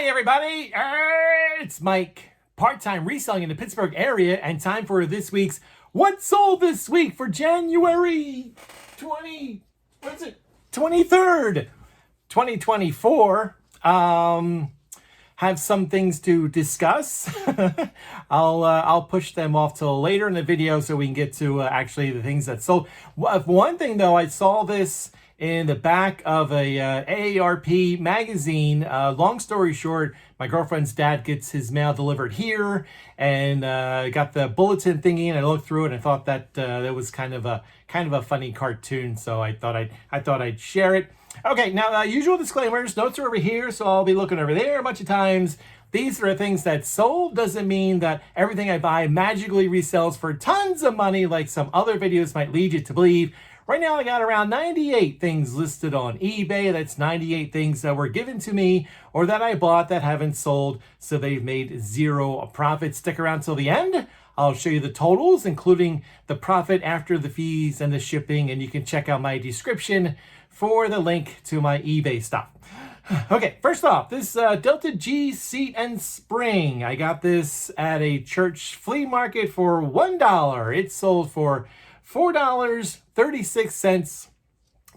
Hi, everybody. It's Mike, part-time reselling in the Pittsburgh area, and time for this week's What Sold This Week for January 23rd, 2024. Have some things to discuss. I'll push them off till later in the video so we can get to actually the things that sold. One thing though, I saw this in the back of a AARP magazine. Long story short, my girlfriend's dad gets his mail delivered here, and got the bulletin thingy, and I looked through it and I thought that that was kind of a funny cartoon, so I thought I'd share it. Okay, now usual disclaimers. Notes are over here, so I'll be looking over there a bunch of times. These are things that sold. Doesn't mean that everything I buy magically resells for tons of money like some other videos might lead you to believe. Right now I got around 98 things listed on eBay. That's 98 things that were given to me or that I bought that haven't sold, so they've made zero profit. Stick around till the end. I'll show you the totals, including the profit after the fees and the shipping, and you can check out my description for the link to my eBay stuff. Okay, first off, this Delta G seat and spring. I got this at a church flea market for $1. It sold for $4.36.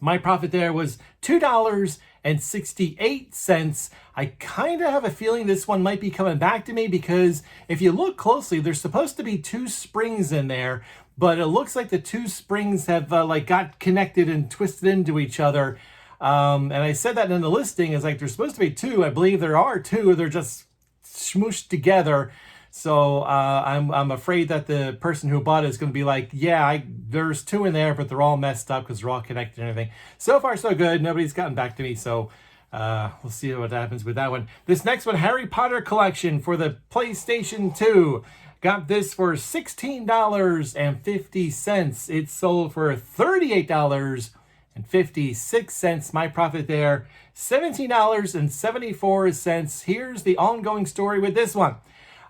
My profit there was $2.68. I kind of have a feeling this one might be coming back to me because if you look closely, there's supposed to be two springs in there, but it looks like the two springs have got connected and twisted into each other. And I said that in the listing, is like there's supposed to be two. I believe there are two. They're just smooshed together. So I'm afraid that the person who bought it is going to be like, yeah, there's two in there, but they're all messed up because they're all connected and everything. So far, so good. Nobody's gotten back to me, so we'll see what happens with that one. This next one, Harry Potter collection for the PlayStation 2. Got this for $16.50. It sold for $38.56. My profit there, $17.74. Here's the ongoing story with this one.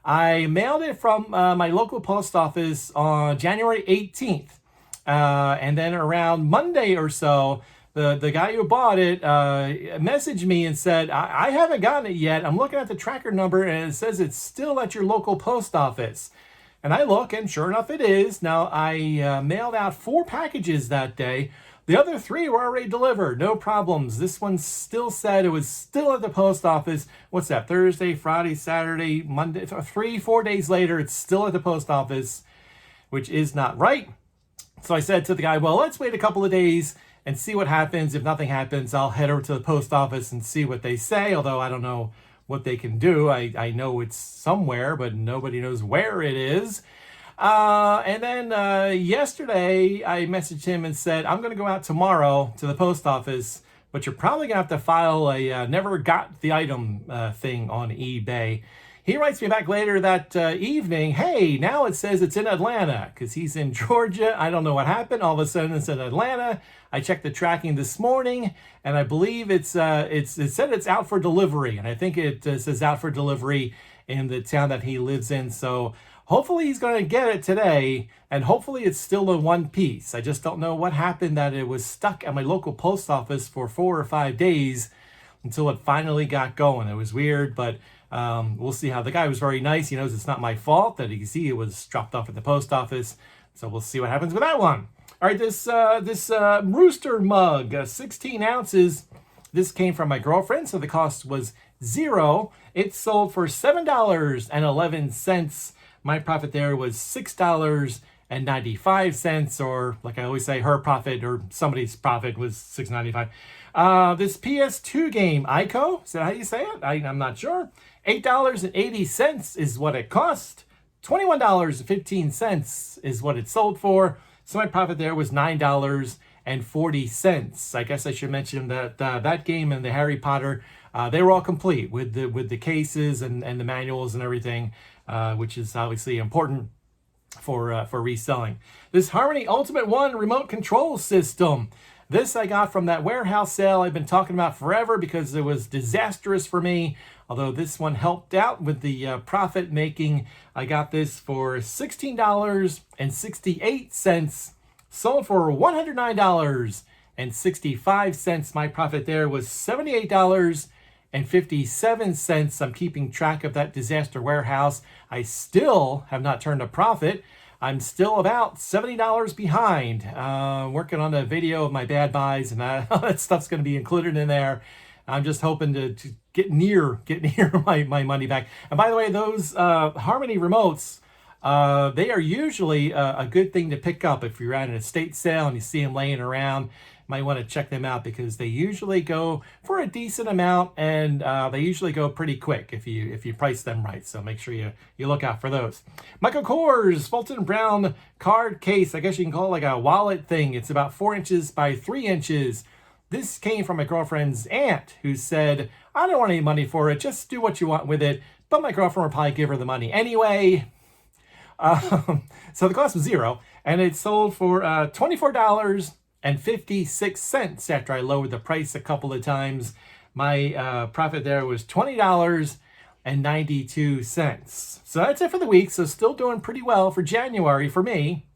I mailed it from my local post office on January 18th. And then around Monday or so, the guy who bought it messaged me and said, I haven't gotten it yet. I'm looking at the tracker number and it says it's still at your local post office. And I look, and sure enough it is. Now, I mailed out 4 packages that day. The other 3 were already delivered, no problems. This one still said it was still at the post office. What's that, Thursday, Friday, Saturday, Monday, 3-4 days later, it's still at the post office, which is not right. So I said to the guy, well, let's wait a couple of days and see what happens. If nothing happens, I'll head over to the post office and see what they say, although I don't know what they can do. I know it's somewhere, but nobody knows where it is. And then yesterday, I messaged him and said, I'm going to go out tomorrow to the post office, but you're probably going to have to file a never got the item thing on eBay. He writes me back later that evening, hey, now it says it's in Atlanta, because he's in Georgia. I don't know what happened. All of a sudden, it's in Atlanta. I checked the tracking this morning, and I believe it said it's out for delivery. And I think it says out for delivery in the town that he lives in. So hopefully he's going to get it today, and hopefully it's still in one piece. I just don't know what happened, that it was stuck at my local post office for 4 or 5 days until it finally got going. It was weird, but we'll see how. The guy was very nice. He knows it's not my fault that you can see it was dropped off at the post office. So we'll see what happens with that one. All right, this Rooster mug, 16 ounces. This came from my girlfriend, so the cost was $0. It sold for $7.11. My profit there was $6.95, or like I always say, her profit or somebody's profit was $6.95. This PS2 game, Ico, is that how you say it? I'm not sure. $8.80 is what it cost. $21.15 is what it sold for. So my profit there was $9.40. I guess I should mention that that game and the Harry Potter, they were all complete with the cases and the manuals and everything, which is obviously important for reselling. This Harmony Ultimate One remote control system. This I got from that warehouse sale I've been talking about forever because it was disastrous for me. Although this one helped out with the profit making. I got this for $16.68, sold for $109.65. My profit there was $78.65. I'm keeping track of that disaster warehouse. I still have not turned a profit. I'm still about $70 behind. Working on a video of my bad buys, and that stuff's going to be included in there. I'm just hoping to get near my money back. And by the way, those Harmony remotes, they are usually a good thing to pick up if you're at an estate sale and you see them laying around. You might want to check them out because they usually go for a decent amount, and they usually go pretty quick if you price them right. So make sure you look out for those. Michael Kors Fulton Brown card case. I guess you can call it like a wallet thing. It's about 4 inches by 3 inches. This came from my girlfriend's aunt, who said, I don't want any money for it. Just do what you want with it. But my girlfriend will probably give her the money anyway. So the cost was $0, and it sold for $24.56 after I lowered the price a couple of times. My profit there was $20.92. So that's it for the week. So still doing pretty well for January for me.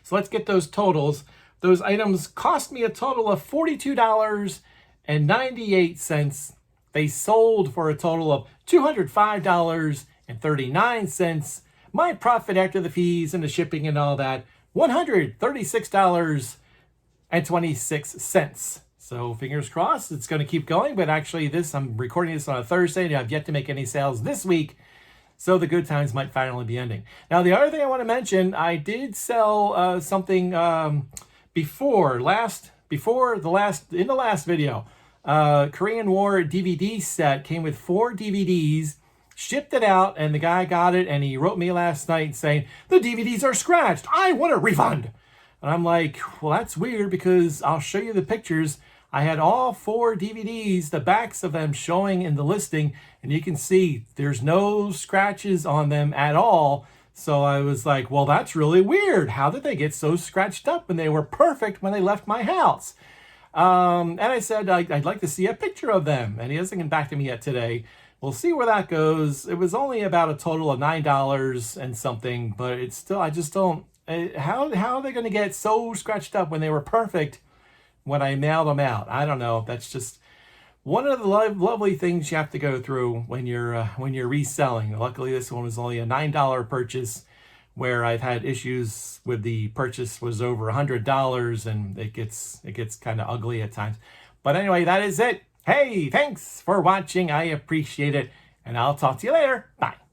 So let's get those totals. Those items cost me a total of $42.98. They sold for a total of $205.39. My profit after the fees and the shipping and all that, $136.26. So fingers crossed, it's going to keep going. But actually, I'm recording this on a Thursday, and I've yet to make any sales this week. So the good times might finally be ending. Now, the other thing I want to mention, I did sell something in the last video. Korean War DVD set came with 4 DVDs, shipped it out, and the guy got it, and he wrote me last night saying, the DVDs are scratched. I want a refund. And I'm like, well, that's weird because I'll show you the pictures. I had all 4 DVDs, the backs of them showing in the listing, and you can see there's no scratches on them at all. So I was like, well, that's really weird. How did they get so scratched up when they were perfect when they left my house? And I said, I'd like to see a picture of them. And he hasn't gotten back to me yet today. We'll see where that goes. It was only about a total of $9 and something, but it's still, I just don't, how are they going to get so scratched up when they were perfect when I mailed them out? I don't know. That's just one of the lovely things you have to go through when you're reselling. Luckily, this one was only a $9 purchase, where I've had issues with the purchase was over $100, and it gets kind of ugly at times. But anyway, that is it. Hey, thanks for watching. I appreciate it, and I'll talk to you later. Bye.